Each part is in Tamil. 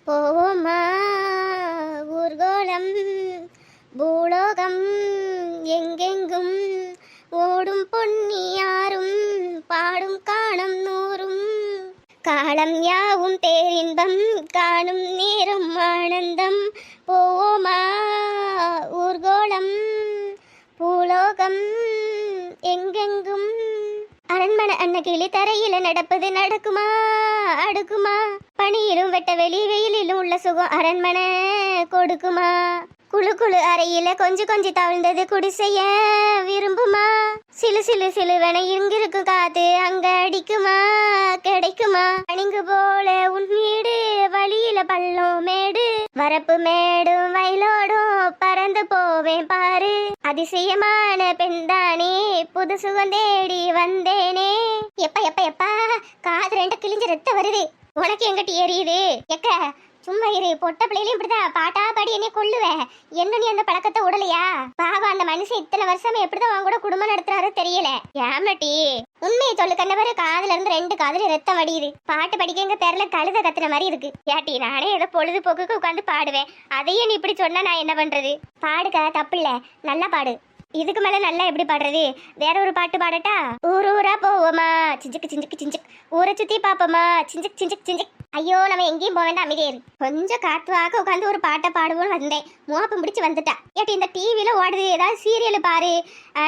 போவோமா ஊர்கோலம் பூலோகம் எங்கெங்கும் ஓடும் பொன்னியாரும் பாடும் காணும் நூறும் காலம் யாவும் பேரின்பம் காணும் நேரும் ஆனந்தம். போவோமா ஊர்கோலம் பூலோகம் எங்கெங்கும். அரண்மனை அன்னகிளி தரையில நடப்பது நடக்குமா அடுக்குமா? பனியிலும் வெட்ட வெளி வெயிலிலும் உள்ள சுகம் அரண்மனை கொடுக்குமா? குழு குழு அறையில கொஞ்சம் கொஞ்சம் தவிழ்ந்தது குடிசைய விரும்புமா? சிலு சிலு சிலுவன இங்கிருக்கும் காத்து அங்க அடிக்குமா கிடைக்குமா? அணிங்கு போல உன் வீடு வழியில பள்ளம் மேடு வரப்பு மேடும் வயலோடும் பறந்து போவேன் பாரு. அதிசயமான பெண்தானே புது சுகம் தேடி வந்தேனே. எப்ப எப்ப எப்பா காது ரெண்டு கிழிஞ்சு ரத்த வருது. உனக்கு எங்கிட்ட எரியுது எக்க? சும்மா இரு. பொட்ட பிள்ளையிலும் இப்படிதான் பாட்டா பாடி என்னைய கொள்ளுவேன். என்ன நீ அந்த பழக்கத்தை விடலையா? பாவா அந்த மனுஷன் இத்தனை வருஷம் எப்படிதான் அவங்க கூட குடும்பம் நடத்துறாரு தெரியல. ஏமாட்டி உண்மையை சொல்லு கண்ணவரு. காதுல இருந்து ரெண்டு காதுல ரத்தம் வடியுது. பாட்டு படிக்க எங்க பேர்ல கழுத கத்துன மாதிரி இருக்கு. ஏட்டி நானே ஏதோ பொழுதுபோக்குக்கு உட்காந்து பாடுவேன். அதையே நீ இப்படி சொன்னா நான் என்ன பண்றது? பாடுக்க தப்பு இல்ல, நல்லா பாடு. இதுக்கு மேல நல்லா எப்படி பாடுறது? வேற ஒரு பாட்டு பாடட்டா? ஊர் ஊரா போவோமா சிஞ்சுக்கு சிஞ்சுக்கு சிஞ்சுக் ஊரை சுத்தி பாப்போமா சிஞ்சுக் சிஞ்சுக் சிஞ்சுக். ஐயோ நம்ம எங்கேயும் போக வேண்டாம், அமைதியே இரு. கொஞ்சம் காத்துவாக்க உட்காந்து ஒரு பாட்டை பாடுவோன்னு வந்தேன். மோப்பம் பிடிச்சு வந்துட்டா. ஏட்டி இந்த டிவியில ஓடுது ஏதாவது சீரியல் பாரு,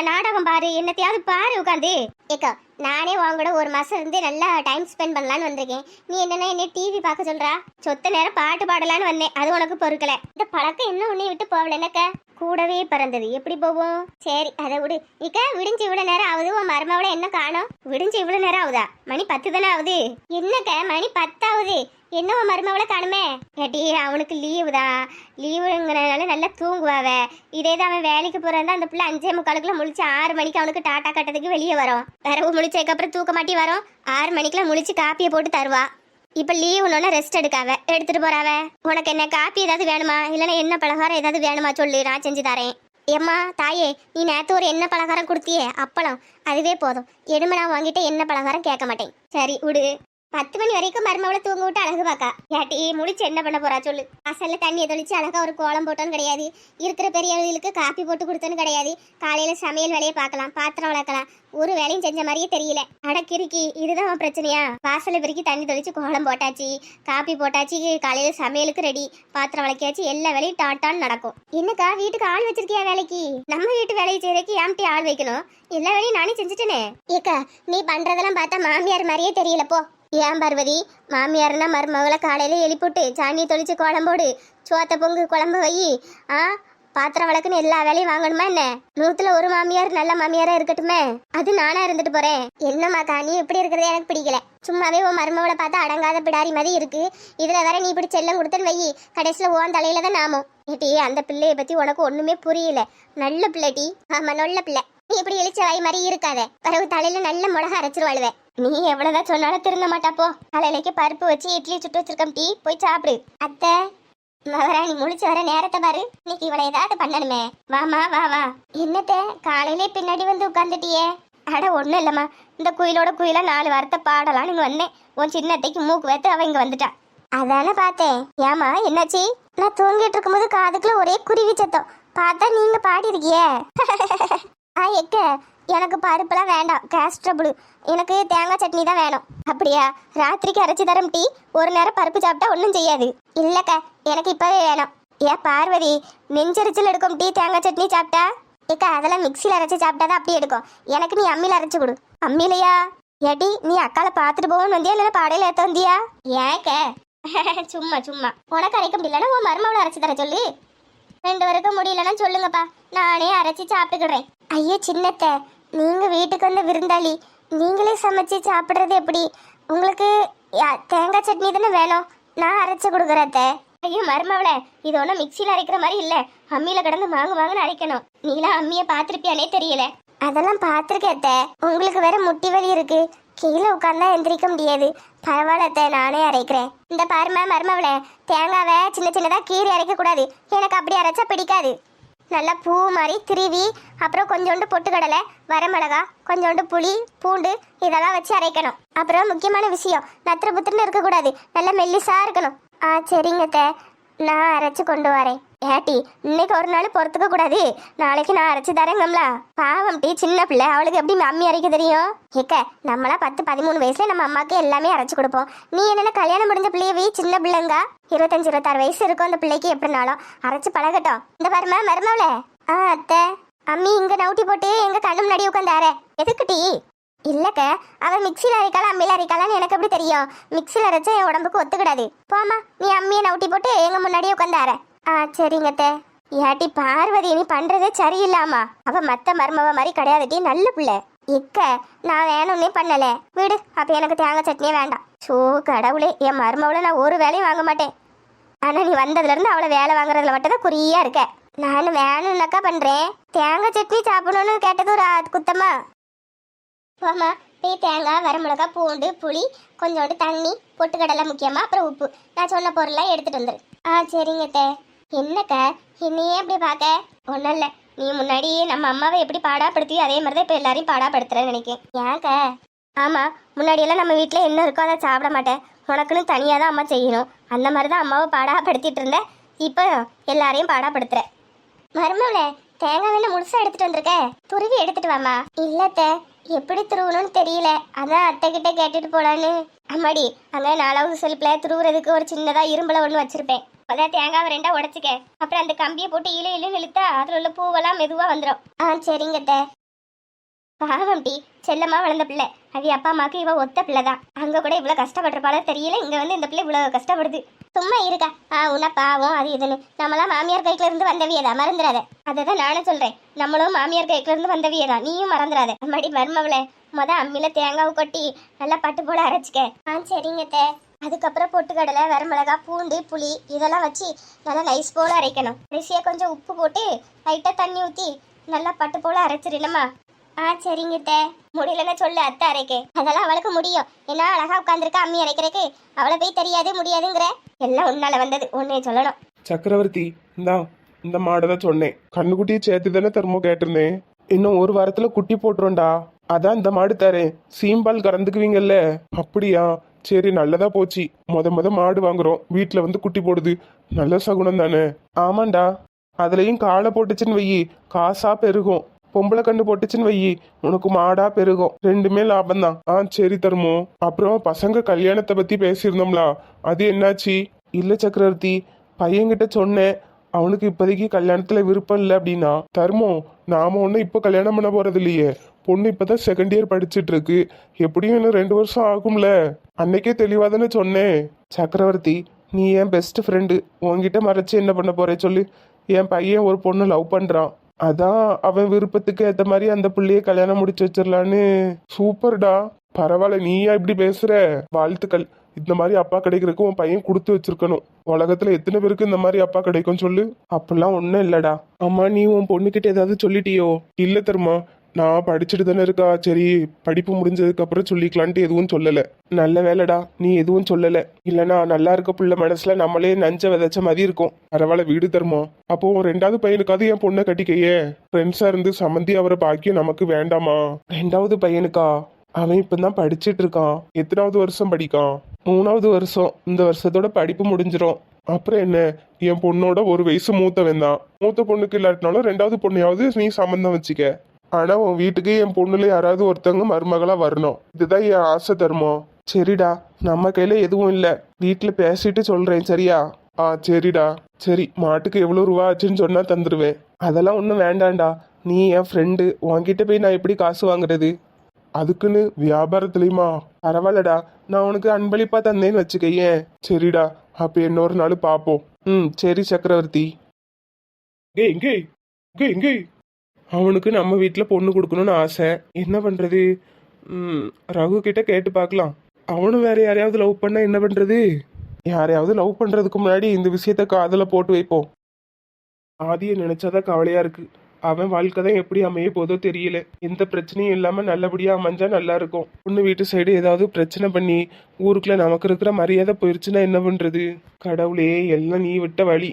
நாடகம் பாரு, என்னத்தையாவது பாரு உட்காந்து. ஏக்கா நானே வாங்கூட ஒரு மாசம் இருந்து நல்லா டைம் ஸ்பெண்ட் பண்ணலான்னு வந்திருக்கேன். நீ என்னன்னா என்ன டிவி பார்க்க சொல்றா? சொத்த நேரம் பாட்டு பாடலான்னு வந்தேன். அது உனக்கு பொறுக்கல. இந்த பழக்கம் இன்னும் உன்னை விட்டு போகல. என்னக்க கூடவே பிறந்தது எப்படி போவோம்? சரி அதை விடு. இக்க விடிஞ்சு இவ்வளவு நேரம் ஆகுது. உன் மருமவளை என்ன காணோம்? விடிஞ்சு இவ்வளவு நேரம் ஆகுதா? மணி 10 தானே ஆகுது. என்னக்க மணி 10 ஆகுது. என்ன உன் மருமவளை காணுமே? ஏட்டி அவனுக்கு லீவு தான். லீவுங்கிறனால நல்லா தூங்குவாவ. இதே தான் அவன் வேலைக்கு போறதா அந்த பிள்ளை 5:45 முழிச்சு 6 மணிக்கு அவனுக்கு டாட்டா கட்டதுக்கு வெளியே வரும். வரவு முழிச்சதுக்கப்புறம் தூக்க மாட்டி வரும். 6 மணிக்கெல்லாம் முழிச்சு காப்பியை போட்டு தருவா. இப்ப லீவுன்னு ரெஸ்ட் எடுக்காவ எடுத்துட்டு போறாவ. உனக்கு என்ன காப்பி ஏதாவது வேணுமா? இல்லைன்னா என்ன பலகாரம் ஏதாவது வேணுமா சொல்லு, நான் செஞ்சு தரேன். ஏம்மா தாயே நீ நேற்று ஒரு என்ன பலகாரம் கொடுத்தியே அப்பளம், அதுவே போதும். எடுமை நான் வாங்கிட்டு என்ன பலகாரம் கேட்க மாட்டேன். சரி விடு. 10 மணி வரைக்கும் மருமவளை தூங்க விட்டு அழகு பாக்கா. ஏட்டி முடிச்சு என்ன பண்ண போறா சொல்லு? அசல்ல தண்ணியை தொளிச்சு அழகா ஒரு கோலம் போட்டோன்னு கிடையாது. இருக்கிற பெரியவர்களுக்கு காப்பி போட்டு கொடுத்தோன்னு கிடையாது. காலையில சமையல் வேலையை பார்க்கலாம், பாத்திரம் வளர்க்கலாம். ஒரு வேலையும் செஞ்ச மாதிரியே தெரியல. அடக்கிருக்கி இதுதான் பிரச்சனையா? வாசலை பெருக்கி தண்ணி தொளிச்சு கோலம் போட்டாச்சு, காப்பி போட்டாச்சு, காலையில சமையலுக்கு ரெடி, பாத்திரம் வளர்க்கியாச்சு, எல்லா வேலையும் டாட்டான்னு நடக்கும். என்னக்கா வீட்டுக்கு ஆள் வச்சிருக்கியா வேலைக்கு? நம்ம வீட்டு வேலையை செய்யறதுக்கு ஏம்டி ஆள் வைக்கணும்? எல்லா வேலையும் நானே செஞ்சுட்டேனே. ஏக்கா நீ பண்றதெல்லாம் பார்த்தா மாமியார் மாதிரியே தெரியல போ. ஏன் பார்வதி, மாமியார்னா மருமகளை காலையில எழுப்பிட்டு சாணியை தொளிச்சு கோலம் போடு, சோத்த பொங்கு குழம்பு வை, பாத்திரம் வளர்க்குன்னு எல்லா வேலையும் வாங்கணுமா என்ன? 100ல ஒரு மாமியார் நல்ல மாமியாரா இருக்கட்டுமே. அது நானா இருந்துட்டு போறேன். என்னம்மாக்கா நீ இப்படி இருக்கிறதே எனக்கு பிடிக்கல. சும்மாவே உன் மருமகளை பார்த்தா அடங்காத பிடாரி மாதிரி இருக்கு. இதுல வேற நீ இப்படி செல்லம் கொடுத்தன்னு வை, கடைசியில ஓன் தலையில தான் நாமும். ஏட்டி அந்த பிள்ளைய பத்தி உனக்கு ஒண்ணுமே புரியல. நல்ல பிள்ளைட்டி. ஆமா நல்ல பிள்ளை. நீ இப்படி எழுச்ச வாய் மாதிரி இருக்காத. பிறகு தலையில நல்ல மிளகா அரைச்சிருவாளுவ. நீ எவ்வளவுதான் சொன்னாலும் திருந்த மாட்டாப்போ. காலையிலேக்கு பருப்பு வச்சு இட்லி சுட்டு வச்சிருக்கோம், டீ போய் சாப்பிடு. அத்தை மகராணி முழிச்சு வர நேரத்தை பாரு. இன்னைக்கு இவளை ஏதாவது பண்ணணுமே. வாமா வா வா. என்னத்த காலையிலே பின்னாடி வந்து உட்காந்துட்டியே? அட ஒண்ணும் இல்லம்மா, இந்த குயிலோட குயிலா 4 வார்த்தை பாடலான்னு இங்க வந்தேன். உன் சின்னத்தைக்கு மூக்கு வைத்து அவ இங்க வந்துட்டா. அதானே பார்த்தேன். ஏமா என்னாச்சு? நான் தூங்கிட்டு இருக்கும்போது காதுக்குள்ள ஒரே குருவி சத்தம். பார்த்தா நீங்க பாடி இருக்கியே. எக்க எனக்கு பருப்புலாம் வேண்டாம், கேஸ் ட்ரபிள். எனக்கு தேங்காய் சட்னி தான் வேணும். அப்படியா? ராத்திரிக்கு அரைச்சி தரம் டீ. ஒரு நேரம் பருப்பு சாப்பிட்டா ஒன்றும் செய்யாது. இல்லைக்கா எனக்கு இப்போவே வேணும். ஏன் பார்வதி நெஞ்சரிச்சல் எடுக்கும் டீ தேங்காய் சட்னி சாப்பிட்டா? ஏக்கா அதெல்லாம் மிக்சியில் அரைச்சி சாப்பிட்டா தான் அப்படி எடுக்கும். எனக்கு நீ அம்மியில் அரைச்சி கொடு. அம்மிலையா? ஏடி நீ அக்கால பார்த்துட்டு போவோன்னு வந்தியா இல்லைன்னா பாடையில் ஏற்ற வந்தியா? ஏக்க சும்மா சும்மா. உனக்கு அரைக்க முடியலன்னா உன் மருமகளை அரைச்சி தர சொல்லு. 2 பேருக்கும் முடியலன்னா சொல்லுங்கப்பா, நானே அரைச்சி சாப்பிட்டுக்கிறேன். ஐயோ சின்னத்தை, நீங்க வீட்டுக்கு வந்து விருந்தாளி, நீங்களே சமைச்சு சாப்பிட்றது எப்படி? உங்களுக்கு தேங்காய் சட்னி தானே வேணும், நான் அரைச்சி கொடுக்குறத. ஐயோ மருமவளை, இது ஒன்றும் மிக்சியில் அரைக்கிற மாதிரி இல்லை. அம்மியில் கிடந்து வாங்குன்னு அரைக்கணும். நீலாம் அம்மியை பார்த்துருப்பியானே தெரியல. அதெல்லாம் பார்த்துருக்கேத்த. உங்களுக்கு வேற முட்டி வலி இருக்கு, கீழே உட்காந்தா எந்திரிக்க முடியாது. பரவாயில்லத்த நானே அரைக்கிறேன். இந்த பாருமா மருமவளை, தேங்காவை சின்ன சின்னதாக கீறி அரைக்கக்கூடாது. எனக்கு அப்படி அரைச்சா பிடிக்காது. நல்லா பூ மாதிரி திருவி, அப்புறம் கொஞ்சோண்டு பொட்டுக்கடலை, வரமிளகா, கொஞ்சோண்டு புளி, பூண்டு இதெல்லாம் வச்சு அரைக்கணும். அப்புறம் முக்கியமான விஷயம், நத்திர புத்திரன்னு இருக்கக்கூடாது, நல்லா மெல்லிசா இருக்கணும். சரிங்க அத்தை, நான் அரைச்சு கொண்டு வரேன். ஏட்டி, இன்னைக்கு ஒரு நாள் பொறுத்துக்க கூடாது, நாளைக்கு நான் அரைச்சு தரேங்கம்ல. பாவம் டீ, சின்ன பிள்ளை, அவளுக்கு எப்படி அம்மி அரைக்க தெரியும்? ஏக்க, நம்மளா 10-13 வயசுல நம்ம அம்மாக்கு எல்லாமே அரைச்சு கொடுப்போம். நீ என்னென்ன கல்யாணம் முடிஞ்ச பிள்ளையவே சின்ன பிள்ளைங்க, 25-26 வயசு இருக்கும் அந்த பிள்ளைக்கு. எப்படினாலும் அரைச்சு பழகட்டும். இந்த பாருமா மருமவளே. அத்தை, அம்மி இங்க நவுட்டி போட்டு எங்க கண்ணு முன்னாடி உட்காந்தாரே, எதுக்கு டீ? இல்லக்க, அவன் மிக்சியில் அரைக்கலாம் அம்மியில் அரைக்கலான்னு எனக்கு எப்படி தெரியும்? மிக்சியில் அரைச்சா என் உடம்புக்கு ஒத்துக்கிடாது. போமா, நீ அம்மியை நவுட்டி போட்டு எங்க முன்னாடியே உட்காந்தார. சரிங்க அத்தை. ஏட்டி பார்வதி, நீ பண்றதே சரியில்லாமா? அவ மத்த மருமவ மாதிரி கிடையாதுட்டி, நல்ல பிள்ளை. இக்க, நான் வேணும்னே பண்ணல, விடு. அப்ப எனக்கு தேங்காய் சட்னியே வேண்டாம். சோ கடவுளே, என் மருமவளை நான் ஒரு வேலையும் வாங்க மாட்டேன். ஆனா நீ வந்ததுல இருந்து அவளை வேலை வாங்குறதுல மட்டும் தான் குறியா இருக்க. நான் வேணும்னாக்கா பண்றேன். தேங்காய் சட்னி சாப்பிடணும்னு கேட்டது ஒரு குத்தமா? போமா, போய் தேங்காய், வரமிளகா, பூண்டு, புளி, கொஞ்சோண்டு தண்ணி, பொட்டுக்கடலை முக்கியமா, அப்புறம் உப்பு, நான் சொன்ன பொருள்லாம் எடுத்துட்டு வந்துரு. சரிங்க அத்தை. என்னக்கா என்னையே அப்படி பார்க்க? ஒன்றும் இல்லை, நீ முன்னாடி நம்ம அம்மாவை எப்படி பாடாப்படுத்தி அதே மாதிரி தான் இப்போ எல்லாரையும் பாடாப்படுத்துறேன்னு நினைக்கிறேன். ஏன்க்கா? ஆமாம், முன்னாடியெல்லாம் நம்ம வீட்டில் என்ன இருக்கோ அதை சாப்பிட மாட்டேன், உனக்குன்னு தனியாக தான் அம்மா செய்யணும். அந்த மாதிரி தான் அம்மாவை பாடாப்படுத்திட்டு இருந்தேன். இப்போ எல்லாரையும் பாடாப்படுத்துகிறேன். மருமவளே, தேங்காய் வேணா முழுசா எடுத்துட்டு வந்திருக்க, துருவி எடுத்துட்டு வாமா. இல்லத்த, எப்படி துருவணும்னு தெரியல, அதான் அத்தை கிட்ட கேட்டுட்டு போலான்னு. அம்மாடி, அங்கே 4வது செல்ஃபில் துருவுறதுக்கு ஒரு சின்னதாக இரும்புல ஒன்று வச்சிருப்பேன். அதான் தேங்காவை 2ஆ உடச்சிக்க, அப்புறம் அந்த கம்பியை போட்டு இழுன்னு இழுத்தா அதில் உள்ள பூவெல்லாம் மெதுவாக வந்துடும். சரிங்க அத்தை. பாவம் டி, செல்லம்மா வளர்ந்த பிள்ளை, அது அப்பா அம்மாவுக்கு இவ ஒத்த பிள்ளை தான். அங்கே கூட இவ்வளோ கஷ்டப்பட்டிருப்பாளோ தெரியல, இங்கே வந்து இந்த பிள்ளை இவ்வளோ கஷ்டப்படுது. சும்மா இருக்கா? உன்ன பாவம் அது இதுன்னு. நம்மளாம் மாமியார் கைக்குல இருந்து வந்தவியதான், மறந்துடாத. அதை தான் நானும் சொல்கிறேன், நம்மளும் மாமியார் கைக்குல இருந்து வந்தவியதான், நீயும் மறந்துடாத. அம்மாடி மருமவளே, அம்மியில தேங்காவை கொட்டி நல்லா பட்டு போல அரைச்சிக்க. சரிங்க அத்தை. அதுக்கப்புறம் பொட்டுக்கடலை, வரமிளகா, பூண்டு, புளி இதெல்லாம் வச்சு நல்லா நைஸ் போல அரைக்கணும். கடைசியாக கொஞ்சம் உப்பு போட்டு லைட்டாக தண்ணி ஊற்றி நல்லா பட்டு போல அரைச்சிடலாமா? சரிங்க அத்தை. முடியலன்னு சொல்லு, அத்தை அரைக்க. அதெல்லாம் அவளுக்கு முடியும், ஏன்னா அழகா உட்காந்துருக்கா அம்மி அரைக்கிறதுக்கு. அவளை போய் தெரியாது முடியாதுங்கிற, எல்லாம் உன்னால வந்தது, உன்னைய சொல்லணும். சக்கரவர்த்தி, இந்த மாடை தான் சொன்னேன், கண்ணுக்குட்டியை சேர்த்து தானே தருமோ கேட்டிருந்தேன். இன்னும் ஒரு வாரத்துல குட்டி போட்டுருண்டா, அதான் இந்த மாடு தரேன், சீம்பால் கறந்துக்குவீங்கல்ல. அப்படியா? சரி, நல்லதா போச்சு. முத மாடு வாங்குறோம், வீட்டுல வந்து குட்டி போடுது, நல்ல சகுனம் தானே? ஆமாண்டா, அதுலயும் காலை போட்டுச்சுன்னு வையி காசா பெருகும், பொம்பளை கண்ணு போட்டுச்சுன்னு வையி உனக்கு மாடா பெருகும், ரெண்டுமே லாபம்தான். சரி தருமோ. அப்புறம் பசங்க கல்யாணத்தை பத்தி பேசியிருந்தோம்ல, அது என்னாச்சு? இல்ல சக்கரவர்த்தி, பையன்கிட்ட சொன்னேன், அவனுக்கு இப்போதைக்கு கல்யாணத்துல விருப்பம் இல்லை அப்படின்னா. தருமோ, நாம ஒன்னும் இப்போ கல்யாணம் பண்ண போறது இல்லையே, பொண்ணு இப்பதான் 2nd இயர் படிச்சுட்டு இருக்கு, எப்படியும் இன்னும் 2 வருஷம் ஆகும்ல. அன்னைக்கே தெளிவா தானே சொன்னேன். சக்கரவர்த்தி, நீ என் பெஸ்ட் ஃப்ரெண்டு, உன்கிட்ட மறைச்சு என்ன பண்ண போறே சொல்லு. என் பையன் ஒரு பொண்ணு லவ் பண்றான், அதான் அவன் விருப்பத்துக்கு ஏத்த மாதிரி அந்த பிள்ளைய கல்யாணம் முடிச்சு வச்சிடலான்னு. சூப்பர்டா, பரவாயில்ல, நீயா இப்படி பேசுற? வாழ்த்துக்கள். இந்த மாதிரி அப்பா கிடைக்கிறதுக்கு உன் பையன் கொடுத்து வச்சிருக்கணும். உலகத்துல எத்தனை பேருக்கு இந்த மாதிரி அப்பா கிடைக்கும் சொல்லு? அப்படிலாம் ஒன்றும் இல்லடா. அம்மா, நீ உன் பொண்ணுக்கிட்ட ஏதாவது சொல்லிட்டியோ? இல்ல தருமா, நான் படிச்சுட்டு தானே இருக்கா, சரி படிப்பு முடிஞ்சதுக்கு அப்புறம் சொல்லிக்கலான்ட்டு எதுவும் சொல்லல. நல்ல வேலைடா, நீ எதுவும் சொல்லல, இல்லைன்னா நல்லா இருக்க புள்ள மனசுல நம்மளே நஞ்ச விதைச்ச மாதிரி இருக்கும். பரவாயில்ல, வீடு தருமா. அப்போ 2வது பையனுக்காவது என் பொண்ணை கட்டிக்கையே, ஃப்ரெண்ட்ஸா இருந்து சம்மந்தி அவரை பாக்கியம் நமக்கு வேண்டாமா? 2வது பையனுக்கா? அவன் இப்பதான் படிச்சுட்டு இருக்கான். எத்தனாவது வருஷம் படிக்கான்? 3வது வருஷம். இந்த வருஷத்தோட படிப்பு முடிஞ்சிரும். அப்புறம் என்ன, என் பொண்ணோட ஒரு வயசு மூத்தவன் தான். மூத்த பொண்ணுக்கு இல்லாட்டினாலும் 2வது பொண்ணையாவது நீ சம்மந்தம் வச்சுக்க. ஆனா உன் வீட்டுக்கு என் பொண்ணுல யாராவது ஒருத்தவங்க மருமகளா வரணும், இதுதான் என் ஆசை தருமோ. சரிடா, நம்ம கையில எதுவும் இல்ல, வீட்டுல பேசிட்டு சொல்றேன், சரியா? சரிடா. சரி, மாட்டுக்கு எவ்வளவு ரூபா ஆச்சுன்னு சொன்னா தந்துருவேன். அதெல்லாம் ஒன்றும் வேண்டாம்டா, நீ என் ஃப்ரெண்டு, உன்கிட்ட போய் நான் எப்படி காசு வாங்குறது? அதுக்குன்னு வியாபாரத்துலயுமா? பரவாயில்லடா, நான் உனக்கு அன்பளிப்பா தந்தேன்னு வச்சுக்கையேன். சரிடா, அப்ப இன்னொரு நாள் பாப்போம். சரி சக்கரவர்த்தி. எங்கே அவனுக்கு நம்ம வீட்டில் பொண்ணு கொடுக்கணும்னு ஆசை, என்ன பண்றது? ரகு கிட்ட கேட்டு பார்க்கலாம். அவனும் வேற யாரையாவது லவ் பண்ணா என்ன பண்றது? யாரையாவது லவ் பண்றதுக்கு முன்னாடி இந்த விஷயத்த காதல போட்டு வைப்போம். ஆதியை நினைச்சாதான் கவலையா இருக்கு. அவன் வாழ்க்கை தான் எப்படி அமைய போதோ தெரியல. எந்த பிரச்சனையும் இல்லாம நல்லபடியா அமைஞ்சா நல்லா இருக்கும். பொண்ணு வீட்டு சைடு ஏதாவது பிரச்சனை பண்ணி ஊருக்குள்ள நமக்கு இருக்கிற மரியாதை போயிருச்சுன்னா என்ன பண்றது? கடவுளே, எல்லாம் நீ விட்ட வழி.